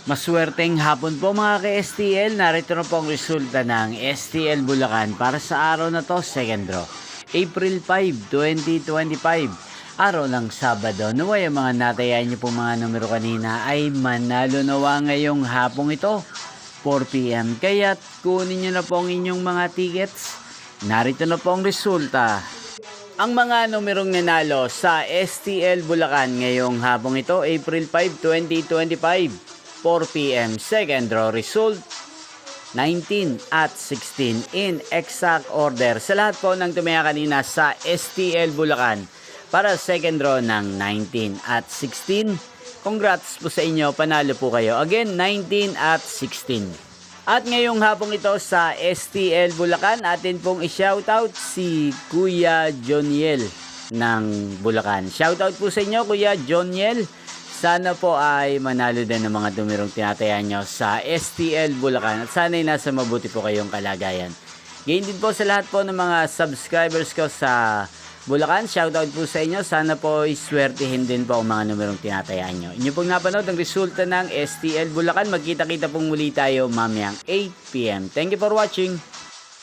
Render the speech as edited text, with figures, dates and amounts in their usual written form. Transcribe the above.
Maswerteng hapon po mga ka-STL. Narito na po ang resulta ng STL Bulacan para sa araw na to, second draw. April 5, 2025. Araw ng Sabado. Naway ang mga natayan niyo pong mga numero kanina ay manalo nawa ngayong hapong ito, 4 PM. Kaya't kunin niyo na po ang inyong mga tickets. Narito na po ang resulta. Ang mga numerong nanalo sa STL Bulacan ngayong hapong ito, April 5, 2025. 4 PM. Second draw result 19 at 16 in exact order. Sa lahat po ng tumaya kanina sa STL Bulacan para second draw ng 19 at 16. Congrats po sa inyo, panalo po kayo. Again, 19 at 16. At ngayong hapong ito sa STL Bulacan, atin pong i-shoutout si Kuya Joniel ng Bulacan. Shoutout po sa inyo, Kuya Joniel. Sana po ay manalo din ng mga numerong tinataya nyo sa STL Bulacan. At sana ay nasa mabuti po kayong kalagayan. Gayon din po sa lahat po ng mga subscribers ko sa Bulacan. Shoutout po sa inyo. Sana po iswertihin din po ang mga numerong tinatayaan nyo. Inyo pong napanood ang resulta ng STL Bulacan. Magkita-kita pong muli tayo mamayang 8 PM. Thank you for watching.